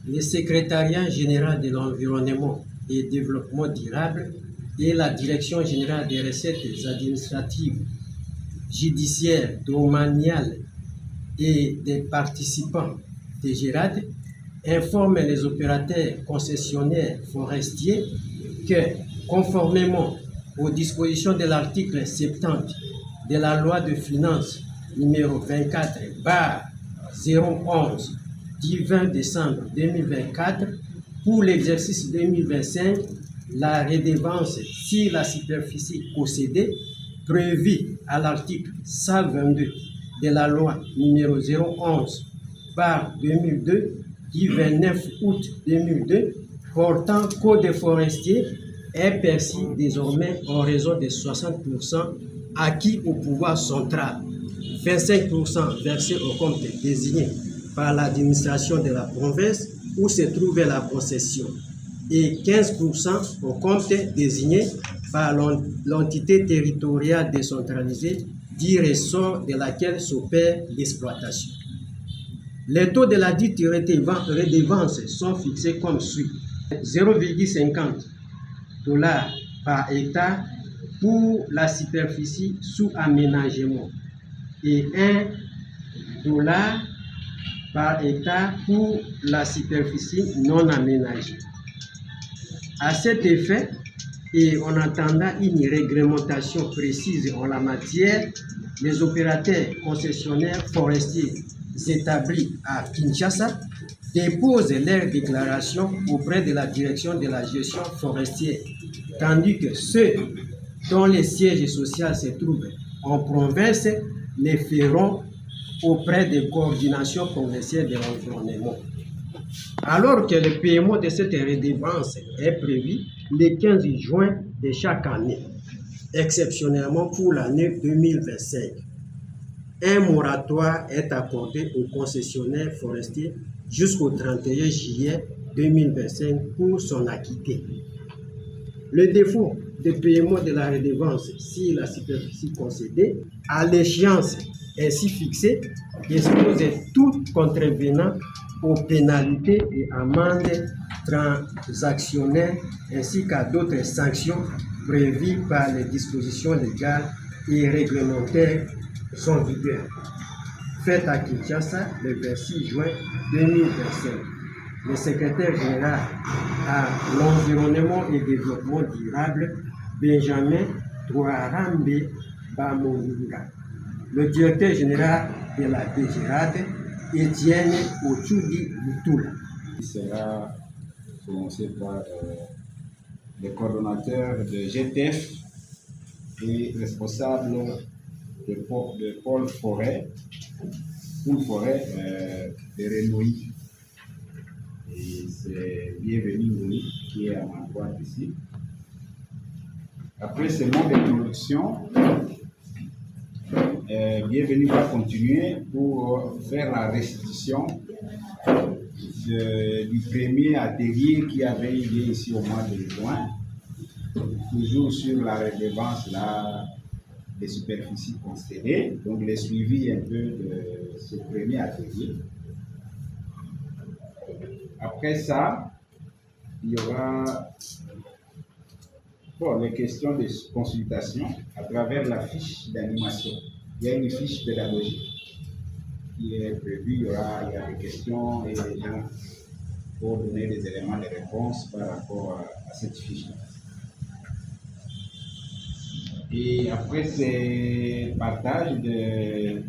le secrétariat général de l'environnement et développement durable et la direction générale des recettes administratives, judiciaires, domaniales et des participants des GERAD informent les opérateurs concessionnaires forestiers que, conformément aux dispositions de l'article 70 de la loi de finances numéro 24/011 du 20 décembre 2024, pour l'exercice 2025, la redevance sur la superficie possédée prévue à l'article 122 de la loi numéro 011/2002 du 29 août 2002 portant code forestier est perçue désormais en raison de 60% acquis au pouvoir central, 25% versés au compte désigné par l'administration de la province où se trouvait la concession et 15% au compte désigné par l'entité territoriale décentralisée du ressort de laquelle s'opère l'exploitation. Les taux de la dite redevance sont fixés comme suit: 0,50 $ par hectare pour la superficie sous aménagement et 1 $ par hectare pour la superficie non aménagée. À cet effet, et en attendant une réglementation précise en la matière, les opérateurs concessionnaires forestiers établis à Kinshasa déposent leur déclaration auprès de la direction de la gestion forestière, tandis que ceux dont les sièges sociaux se trouvent en province les feront auprès des coordinations provinciales de l'environnement. Alors que le paiement de cette redevance est prévu le 15 juin de chaque année, exceptionnellement pour l'année 2025. Un moratoire est accordé aux concessionnaires forestiers jusqu'au 31 juillet 2025 pour s'en acquitter. Le défaut de paiement de la redevance sur la superficie concédée à l'échéance ainsi fixée expose tout contrevenant aux pénalités et amendes transactionnelles ainsi qu'à d'autres sanctions prévues par les dispositions légales et réglementaires en vigueur. Fait à Kinshasa le 26 juin 2025. Le secrétaire général à l'environnement et développement durable, Benjamin Touarambe Bamonga. Le directeur général de la DGRAD, Etienne Ochudi Lutoula. Il sera prononcé par le coordonnateur de GTF et responsable de pôle forêt, une forêt de Renouille. Et c'est bienvenu Louis qui est à ma droite ici. Après ce mot d'introduction, bienvenue va continuer pour faire la restitution du premier atelier qui avait eu lieu ici au mois de juin, toujours sur la redevance des superficies concédées, donc le suivi un peu de ce premier atelier. Après ça, il y aura les questions de consultation à travers la fiche d'animation. Il y a une fiche pédagogique qui est prévue, il y a des questions et des gens pour donner des éléments de réponse par rapport à cette fiche-là. Et après ces partages c'est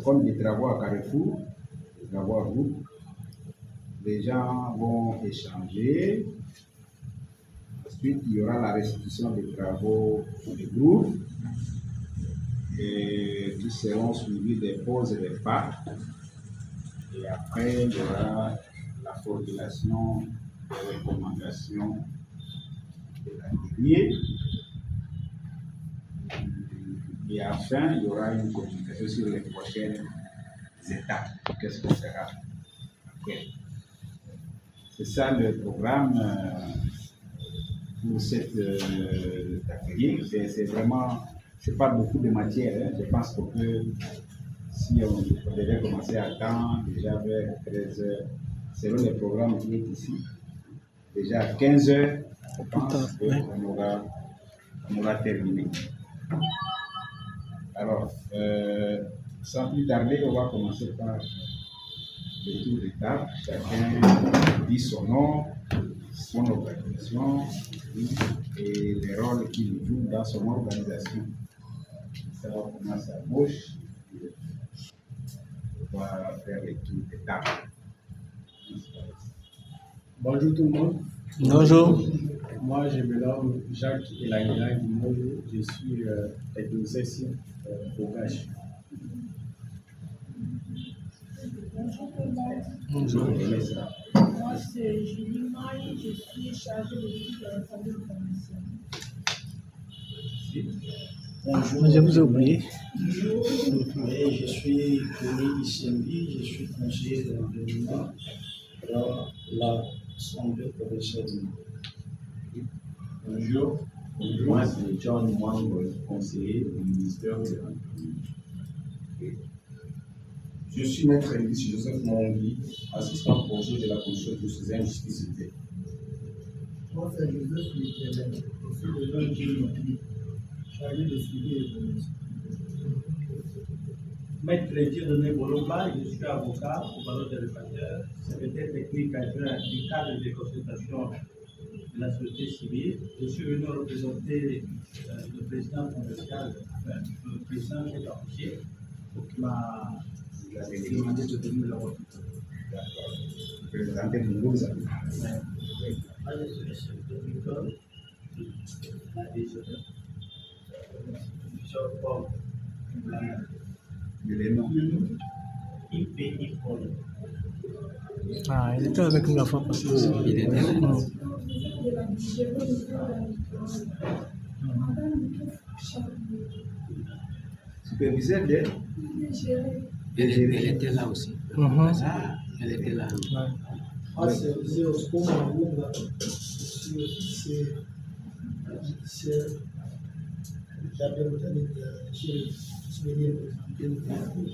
comme des travaux à Carrefour, des travaux à groupe. Les gens vont échanger. Ensuite, il y aura la restitution des travaux de groupe. Et qui seront suivis des pauses et des pas. Et après, il y aura la formulation des recommandations de l'atelier. Et enfin, il y aura une communication sur les prochaines étapes. Qu'est-ce qu'on fera après? C'est ça le programme pour cet atelier. C'est vraiment, c'est pas beaucoup de matière. Hein. Je pense qu'on peut, si on devait commencer à temps, déjà vers selon le programme qui est ici, déjà à 15 heures, je pense qu'on aura terminé. Alors, sans plus tarder, on va commencer par le tour de table. Chacun dit son nom, son organisation et les rôles qu'il joue dans son organisation. Ça va commencer à gauche. On va faire le tour de table. Bonjour tout le monde. Bonjour. Moi, je me nomme Jacques Elangila Guimolo. Je suis ethnicien Bogache. Bonjour. Moi, c'est Julie Maille, je suis chargée de l'équipe de l'Assemblée provinciale. Bonjour. Je vous ai oublié. Et je suis Denis Issembi, je suis conseiller de l'environnement dans l'Assemblée provinciale. Bonjour, moi c'est John Mwango, conseiller au ministère de l'Environnement. Je suis maître Elis Joseph Mongui, assistant projet de la commission de justice et injustice. Moi, c'est Joseph Michel, je suis le l'ONG chargé de suivi et de Maître Dieudonné Bolomba, je suis avocat au barreau des réfractaires, secrétaire technique adjoint du cadre de consultation de la société civile. Je suis venu représenter le président provincial, le président qui est officier, qui m'a demandé de venir le représenter. Présenter le nouveau amis. Moi, je suis le chef de l'école, Les noms. IPI Pôle. Ah, il était avec nous la fois passée. Il était là. Superviseur de. Elle était là aussi. Elle était là. Moi, c'est Zéosco Mawunga, je suis officier judiciaire. J'avais retenu de souvenir présenté au concours.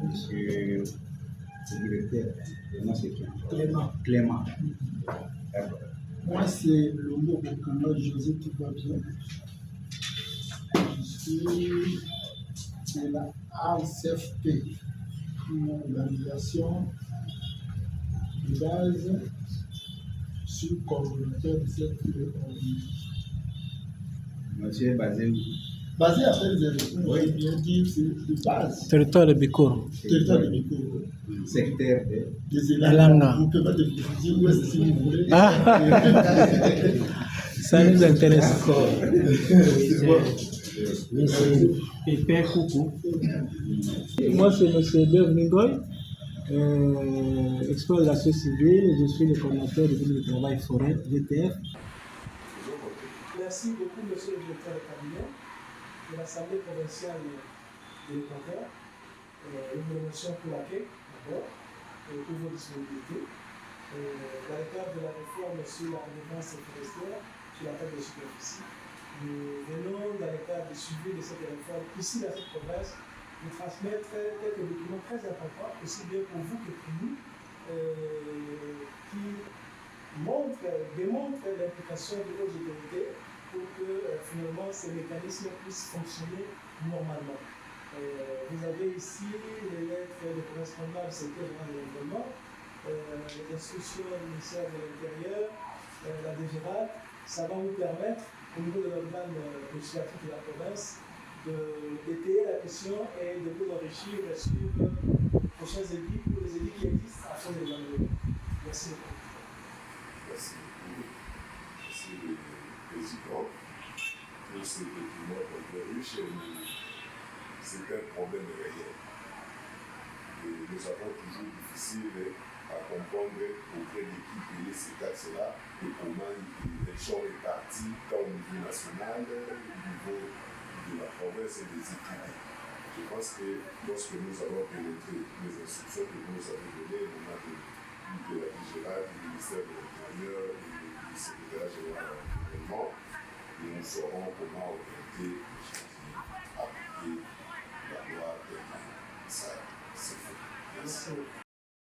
Monsieur le directeur, le nom c'est qui? Clément. Clément. D'accord. Moi, c'est Longo Bokana José Toubabien. Je suis de la ACFP, une organisation de base sur coordonnateur de cette organisation. Monsieur est basé où? Basé à Felzele, oui, bien dit, c'est de base. Territoire de Bikour. Territoire de Biko. Secteur de. Des Elanga. Vous pouvez dire où est-ce que si vous voulez. Ça nous intéresse. Pépin Coucou. Moi, c'est M. Bev Ningoy, expert de la société civile. Je suis le coordinateur du groupe de travail forêt, GTF. Merci beaucoup, monsieur le directeur de cabinet de l'Assemblée provinciale de l'Équateur. Une promotion pour laquelle, d'abord, pour vos disponibilités. Dans le cadre de la réforme sur la défense forestière, sur la table de superficie, nous venons, dans le cadre du suivi de cette réforme, ici dans cette province, de transmettre quelques documents très importants, aussi bien pour vous que pour nous, qui démontrent l'implication de nos autorités pour que finalement ces mécanismes puissent fonctionner normalement. Vous avez ici les lettres de correspondance du secteur de l'environnement, les instructions du ministère de l'Intérieur, la DGRAC. Ça va vous permettre, au niveau de l'organe législatif de la province, d'étayer la question et de vous enrichir sur les prochains édits ou les édits qui existent afin de les améliorer. Merci beaucoup. Merci beaucoup. Merci le président pour ces documents contenus chez nous. C'est un problème réel. Et nous avons toujours difficile à comprendre auprès de qui payer ces taxes-là et comment les sont répartis tant au niveau national, au niveau de la province et des équipes. Je pense que lorsque nous avons pénétré les instructions que vous nous avez données, au moment de la DGRAC, du ministère de l'Intérieur et du secrétaire général de l'environnement, nous saurons comment orienter les gens qui appliquent la loi telle que ça se fait. Merci.